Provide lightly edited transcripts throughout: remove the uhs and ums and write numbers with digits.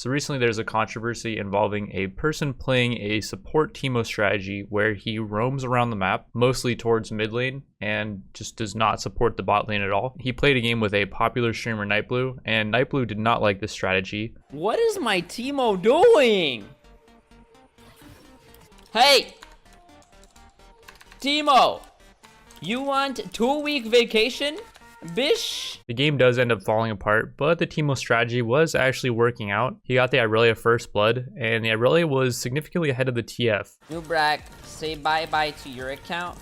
So recently there's a controversy involving a person playing a support Teemo strategy where he roams around the map, mostly towards mid lane, and just does not support the bot lane at all. He played a game with a popular streamer, Nightblue, and Nightblue did not like this strategy. What is my Teemo doing? Hey! Teemo! You want 2-week vacation? Bish! The game does end up falling apart, but the Teemo strategy was actually working out. He got the Irelia first blood, and the Irelia was significantly ahead of the TF. Nubrak, say bye-bye to your account.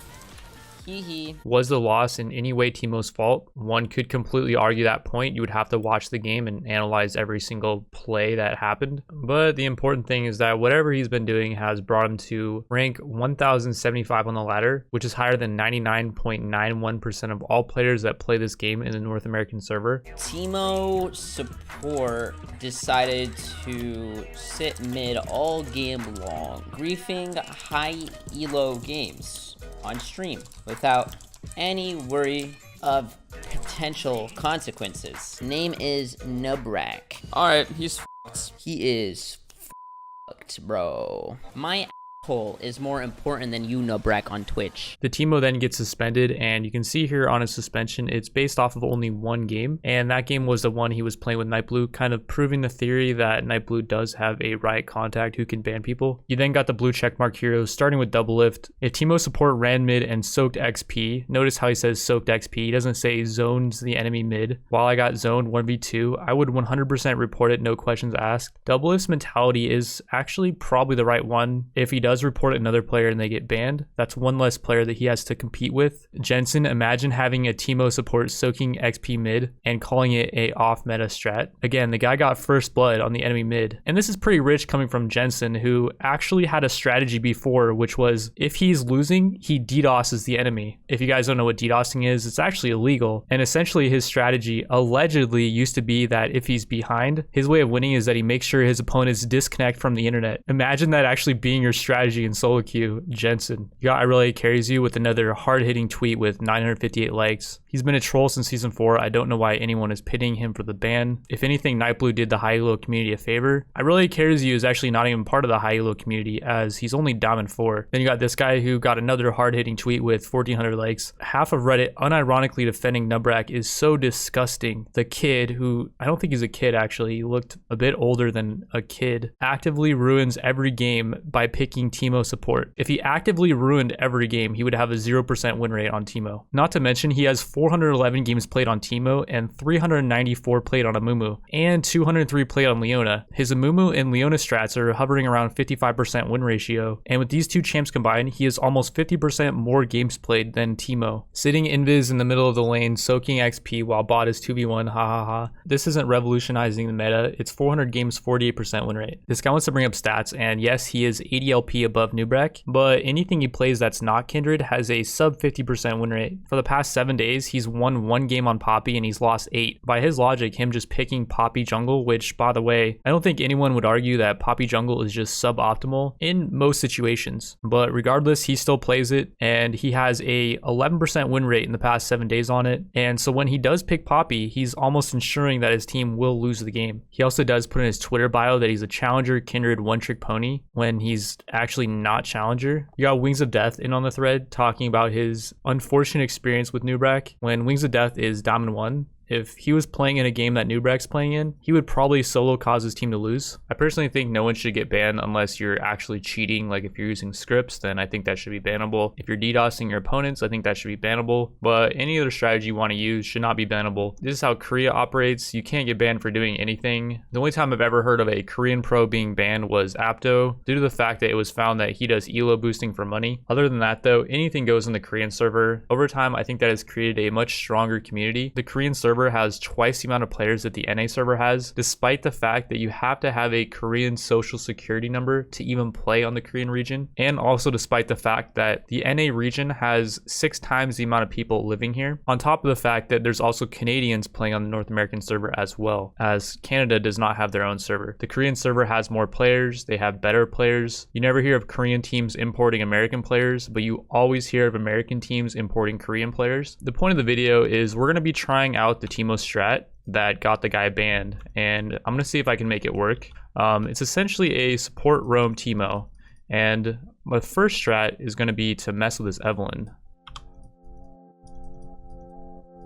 Hee. Was the loss in any way Teemo's fault? One could completely argue that point. You would have to watch the game and analyze every single play that happened. But the important thing is that whatever he's been doing has brought him to rank 1075 on the ladder, which is higher than 99.91% of all players that play this game in the North American server. Teemo support decided to sit mid all game long, griefing high elo games on stream without any worry of potential consequences. Name is Nubrak. Alright, he's f***ed. He is f***ed, bro. My hole is more important than you, Nubrak, on Twitch. The Teemo then gets suspended, and you can see here on his suspension, it's based off of only one game, and that game was the one he was playing with Nightblue, kind of proving the theory that Nightblue does have a Riot contact who can ban people. You then got the blue checkmark heroes, starting with double lift. If Teemo support ran mid and soaked XP, notice how he says soaked XP, he doesn't say zones the enemy mid. While I got zoned 1v2, I would 100% report it, no questions asked. Double lift's mentality is actually probably the right one. If he does report another player and they get banned, that's one less player that he has to compete with. Jensen, imagine having a Teemo support soaking XP mid and calling it a off meta strat. Again, the guy got first blood on the enemy mid, and this is pretty rich coming from Jensen, who actually had a strategy before, which was if he's losing, he DDoSes the enemy. If you guys don't know what DDoSing is, it's actually illegal, and essentially his strategy allegedly used to be that if he's behind, his way of winning is that he makes sure his opponents disconnect from the internet. Imagine that actually being your strategy in solo queue. Jensen. You got Irelia carries you with another hard-hitting tweet with 958 likes. He's been a troll since season 4. I don't know why anyone is pitying him for the ban. If anything, Nightblue did the high elo community a favor. Irelia carries you is actually not even part of the high elo community, as he's only Diamond 4. Then you got this guy who got another hard-hitting tweet with 1400 likes. Half of Reddit unironically defending Nubrak is so disgusting. The kid, who I don't think he's a kid actually, he looked a bit older than a kid, actively ruins every game by picking Teemo support. If he actively ruined every game, he would have a 0% win rate on Teemo. Not to mention, he has 411 games played on Teemo and 394 played on Amumu, and 203 played on Leona. His Amumu and Leona strats are hovering around 55% win ratio, and with these two champs combined, he has almost 50% more games played than Teemo. Sitting invis in the middle of the lane, soaking XP while bot is 2v1, ha ha ha. This isn't revolutionizing the meta, it's 400 games, 48% win rate. This guy wants to bring up stats, and yes, he is 80 LP above Nubrak, but anything he plays that's not Kindred has a sub 50% win rate. For the past 7 days, he's won 1 game on Poppy and he's lost 8. By his logic, him just picking Poppy jungle, which by the way, I don't think anyone would argue that Poppy jungle is just suboptimal in most situations, but regardless, he still plays it, and he has a 11% win rate in the past 7 days on it, and so when he does pick Poppy, he's almost ensuring that his team will lose the game. He also does put in his Twitter bio that he's a challenger Kindred one-trick pony when he's actually not challenger. You got Wings of Death in on the thread talking about his unfortunate experience with Nubrak when Wings of Death is Diamond 1. If he was playing in a game that Nubrak's playing in, he would probably solo cause his team to lose. I personally think no one should get banned unless you're actually cheating. Like if you're using scripts, then I think that should be bannable. If you're DDoSing your opponents, I think that should be bannable. But any other strategy you want to use should not be bannable. This is how Korea operates. You can't get banned for doing anything. The only time I've ever heard of a Korean pro being banned was Apto, due to the fact that it was found that he does elo boosting for money. Other than that though, anything goes in the Korean server. Over time, I think that has created a much stronger community. The Korean server has twice the amount of players that the NA server has, despite the fact that you have to have a Korean social security number to even play on the Korean region, and also despite the fact that the NA region has 6 times the amount of people living here, on top of the fact that there's also Canadians playing on the North American server as well, as Canada does not have their own server. The Korean server has more players, they have better players. You never hear of Korean teams importing American players, but you always hear of American teams importing Korean players. The point of the video is we're going to be trying out the Teemo strat that got the guy banned, and I'm gonna see if I can make it work. It's essentially a support roam Teemo, and my first strat is gonna be to mess with this Evelyn.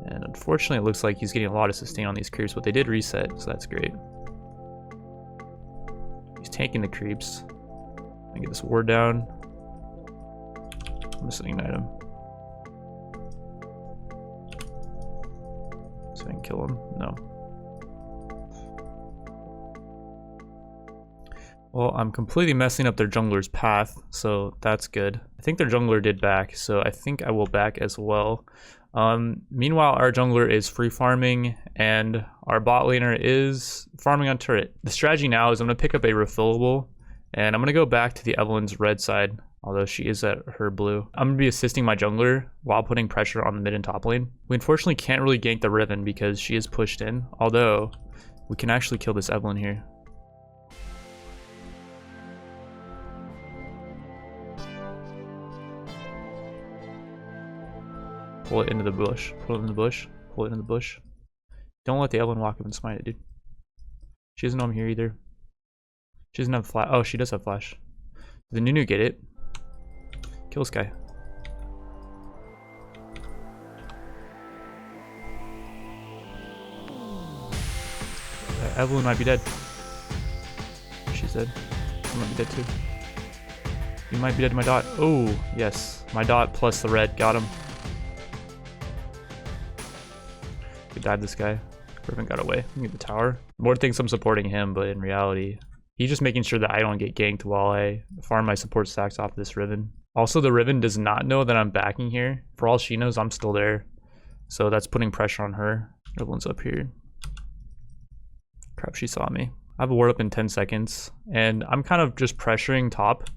And unfortunately, it looks like he's getting a lot of sustain on these creeps, but they did reset, so that's great. He's tanking the creeps. I get this ward down. I'm just gonna ignite him. So I can kill him. No. Well, I'm completely messing up their jungler's path, so that's good. I think their jungler did back, so I think I will back as well. Meanwhile, our jungler is free farming and our bot laner is farming on turret. The strategy now is I'm going to pick up a refillable and I'm going to go back to the Evelyn's red side, although she is at her blue. I'm going to be assisting my jungler while putting pressure on the mid and top lane. We unfortunately can't really gank the Riven because she is pushed in, although we can actually kill this Evelyn here. Pull it into the bush. Pull it in the bush. Pull it in the bush. Don't let the Evelyn walk up and smite it, dude. She doesn't know I'm here either. She doesn't have flash. Oh, she does have flash. Did the Nunu get it? Kill this guy. Evelyn might be dead. She's dead. I might be dead too. You might be dead to my dot. Oh, yes. My dot plus the red. Got him. We died this guy. Griffin got away. We get the tower. Mord thinks I'm supporting him, but in reality, he's just making sure that I don't get ganked while I farm my support stacks off this Riven. Also, the Riven does not know that I'm backing here. For all she knows, I'm still there. So that's putting pressure on her. Everyone's up here. Crap, she saw me. I have a ward up in 10 seconds, and I'm kind of just pressuring top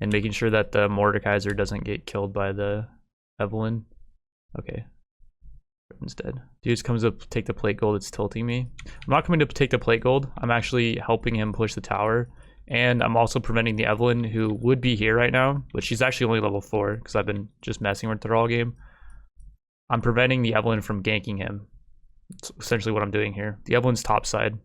and making sure that the Mordekaiser doesn't get killed by the Evelyn. Okay. Riven's dead. Dude just comes up to take the plate gold. It's tilting me. I'm not coming to take the plate gold. I'm actually helping him push the tower. And I'm also preventing the Evelyn, who would be here right now, but she's actually only level 4 because I've been just messing with her all game. I'm preventing the Evelyn from ganking him. That's essentially what I'm doing here. The Evelyn's top side.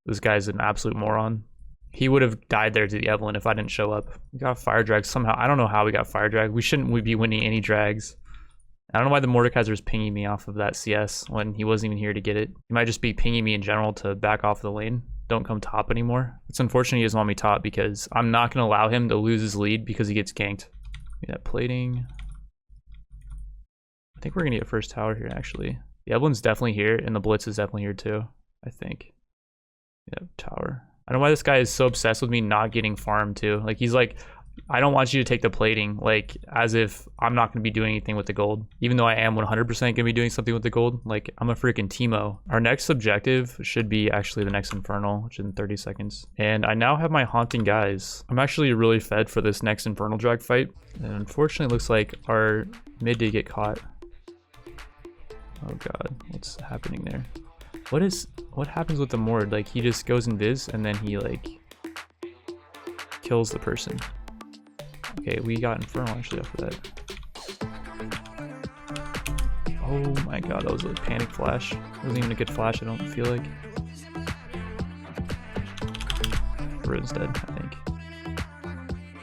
This guy's an absolute moron. He would have died there to the Evelyn if I didn't show up. We got fire drag somehow. I don't know how we got fire drag. We shouldn't be winning any drags. I don't know why the Mordekaiser is pinging me off of that CS when he wasn't even here to get it. He might just be pinging me in general to back off the lane. Don't come top anymore. It's unfortunate he doesn't want me top because I'm not going to allow him to lose his lead because he gets ganked. Yeah, plating. I think we're going to get first tower here, actually. The Evelyn's definitely here, and the Blitz is definitely here too, I think. Yeah, tower. I don't know why this guy is so obsessed with me not getting farmed too. Like, he's like, I don't want you to take the plating, like, as if I'm not going to be doing anything with the gold. Even though I am 100% going to be doing something with the gold. Like, I'm a freaking Teemo. Our next objective should be actually the next Infernal, which is in 30 seconds. And I now have my Haunting Guys. I'm actually really fed for this next Infernal Drag fight. And unfortunately, it looks like our mid did get caught. Oh god, what's happening there? What happens with the Mord? Like, he just goes invis and then he, like, kills the person. Okay, we got Infernal actually after that. Oh my god, that was a panic flash. It wasn't even a good flash, I don't feel like. Ruin's dead, I think.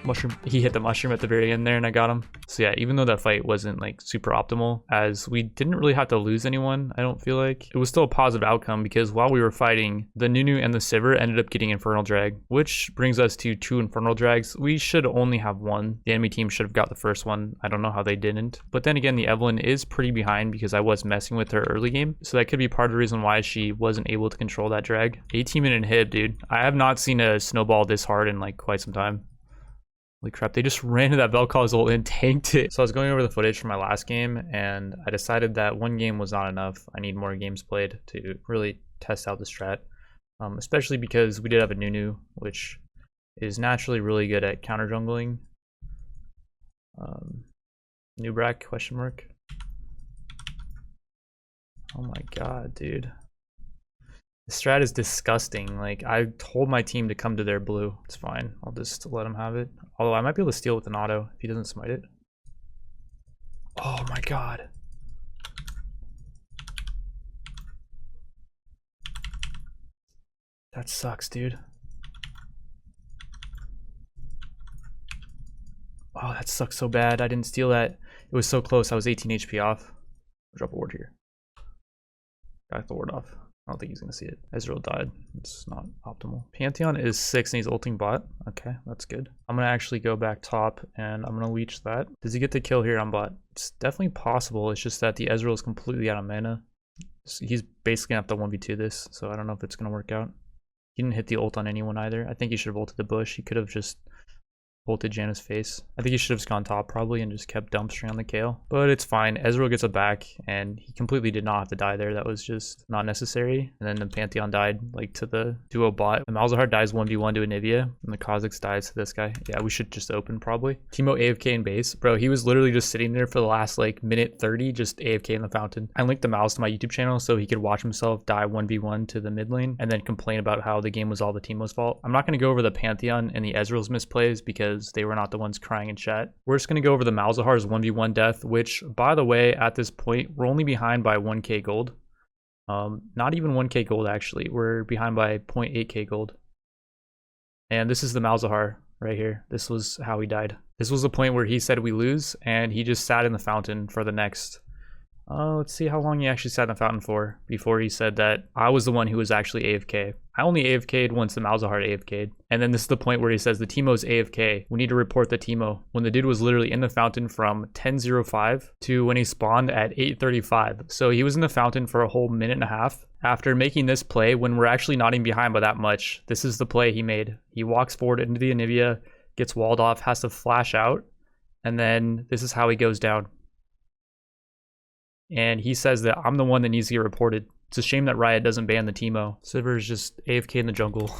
Mushroom. He hit the mushroom at the very end there and I got him. So yeah, even though that fight wasn't like super optimal, as we didn't really have to lose anyone, I don't feel like. It was still a positive outcome because while we were fighting, the Nunu and the Sivir ended up getting Infernal Drag, which brings us to 2 Infernal Drags. We should only have 1. The enemy team should have got the first one. I don't know how they didn't. But then again, the Evelyn is pretty behind because I was messing with her early game. So that could be part of the reason why she wasn't able to control that drag. 18-minute inhib, dude. I have not seen a snowball this hard in like quite some time. Holy crap, they just ran to that Vel'Koz ult and tanked it. So I was going over the footage from my last game and I decided that 1 game was not enough. I need more games played to really test out the strat. Especially because we did have a Nunu, which is naturally really good at counter jungling. Nubrak, question mark. Oh my god, dude. The strat is disgusting. Like, I told my team to come to their blue. It's fine. I'll just let him have it. Although I might be able to steal with an auto if he doesn't smite it. Oh my god. That sucks, dude. Oh, that sucks so bad. I didn't steal that. It was so close. I was 18 HP off. Drop a ward here. Got the ward off. I don't think he's gonna see it. Ezreal died. It's not optimal. Pantheon is 6 and he's ulting bot. Okay, that's good. I'm gonna actually go back top and I'm gonna leech that. Does he get the kill here on bot? It's definitely possible. It's just that the Ezreal is completely out of mana. He's basically gonna have to 1v2 this, so I don't know if it's gonna work out. He didn't hit the ult on anyone either. I think he should have ulted the bush. He could have just ulted Janna's face. I think he should have just gone top probably and just kept dumpstering on the Kayle. But it's fine. Ezreal gets a back and he completely did not have to die there. That was just not necessary. And then the Pantheon died like to the duo bot. The Malzahar dies 1v1 to Anivia and the Kha'Zix dies to this guy. Yeah, we should just open probably. Teemo AFK in base. Bro, he was literally just sitting there for the last like minute 30 just AFK in the fountain. I linked the mouse to my YouTube channel so he could watch himself die 1v1 to the mid lane and then complain about how the game was all the Teemo's fault. I'm not going to go over the Pantheon and the Ezreal's misplays because they were not the ones crying in chat. We're just going to go over the Malzahar's 1v1 death, which, by the way, at this point, we're only behind by 1k gold. Not even 1k gold, actually. We're behind by 0.8k gold. And this is the Malzahar right here. This was how he died. This was the point where he said we lose, and he just sat in the fountain for the next... let's see how long he actually sat in the fountain for before he said that I was the one who was actually AFK. I only AFK'd once the Malzahar AFK'd. And then this is the point where he says the Teemo's AFK. We need to report the Teemo. When the dude was literally in the fountain from 10:05 to when he spawned at 8:35. So he was in the fountain for a whole minute and a half. After making this play, when we're actually not even behind by that much, this is the play he made. He walks forward into the Anivia, gets walled off, has to flash out, and then this is how he goes down. And he says that I'm the one that needs to get reported. It's a shame that Riot doesn't ban the Teemo. Sivir is just AFK in the jungle.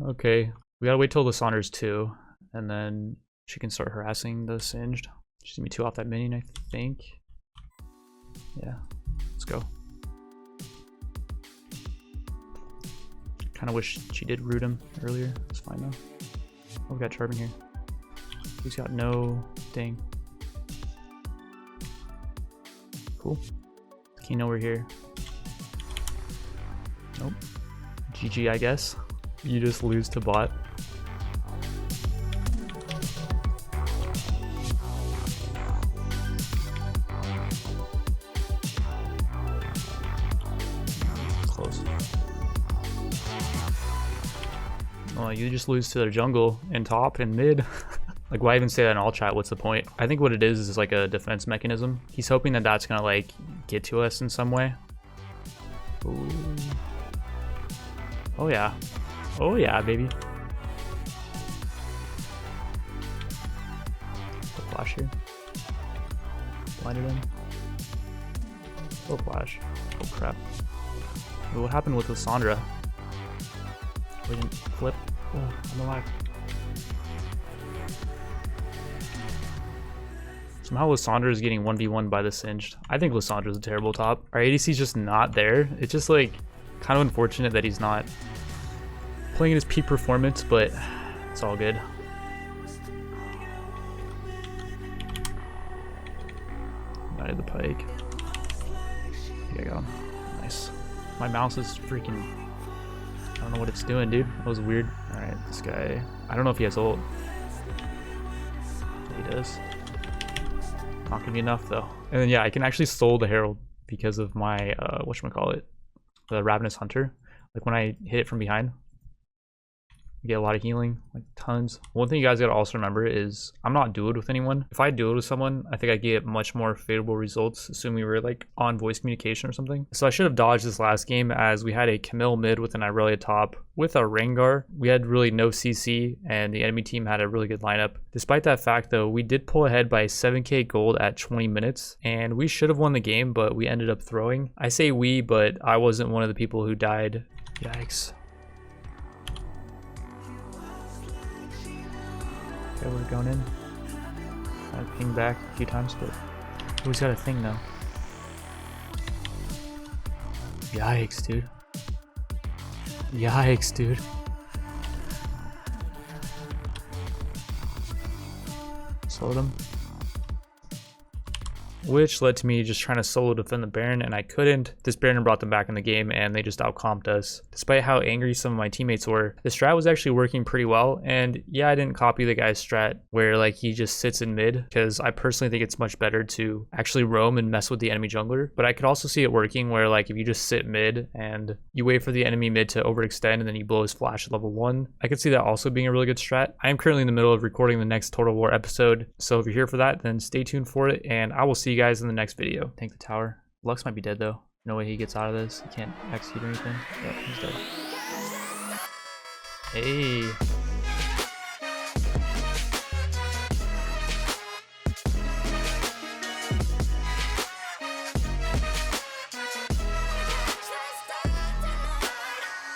Okay, we gotta wait till the Saunders 2, and then she can start harassing the Singed. She's gonna be 2 off that minion, I think. Yeah, let's go. Kinda wish she did root him earlier. It's fine though. Oh, we got Charbon here. He's got no thing. Cool. Kino over here. Nope. GG, I guess. You just lose to bot. Close. Oh, you just lose to their jungle and top and mid. Like, why even say that in all chat? What's the point? I think what it is like a defense mechanism. He's hoping that that's gonna like get to us in some way. Ooh. Oh yeah. Oh yeah, baby. The flash here. Blinded him. Oh flash. Oh crap. Wait, what happened with Lissandra? We didn't flip. Oh, I'm alive. Somehow Lissandra is getting 1v1 by the Singed. I think Lissandra is a terrible top. Our ADC's just not there. It's just like kind of unfortunate that he's not playing his peak performance, but it's all good. Knighted the pike. Here you go. Nice. My mouse is freaking... I don't know what it's doing, dude. That was weird. Alright, this guy... I don't know if he has ult. He does. Not gonna be enough though. And then yeah, I can actually soul the Herald because of my whatchamacallit, the Ravenous Hunter. Like when I hit it from behind, I get a lot of healing, like tons. One thing you guys gotta also remember is I'm not duoed with anyone. If I duoed with someone, I think I get much more favorable results, assuming we were like on voice communication or something. So I should have dodged this last game as we had a Camille mid with an Irelia top with a Rengar. We had really no CC and the enemy team had a really good lineup. Despite that fact though, we did pull ahead by 7k gold at 20 minutes and we should have won the game, but we ended up throwing. I say we, but I wasn't one of the people who died. Yikes. Okay, we're going in. I pinged back a few times, but he's got a thing though. Yikes, dude. Yikes, dude. Slowed him. which led to me just trying to solo defend the Baron, and I couldn't. This Baron brought them back in the game, and they just outcomped us. Despite how angry some of my teammates were, the strat was actually working pretty well, and yeah, I didn't copy the guy's strat where like he just sits in mid, because I personally think it's much better to actually roam and mess with the enemy jungler. But I could also see it working where like if you just sit mid and you wait for the enemy mid to overextend and then you blow his flash at level 1, I could see that also being a really good strat. I am currently in the middle of recording the next Total War episode, so if you're here for that, then stay tuned for it, and I will see you guys in the next video. Tank the tower. Lux might be dead though. No way he gets out of this. He can't execute or anything. Yep, he's dead. Hey.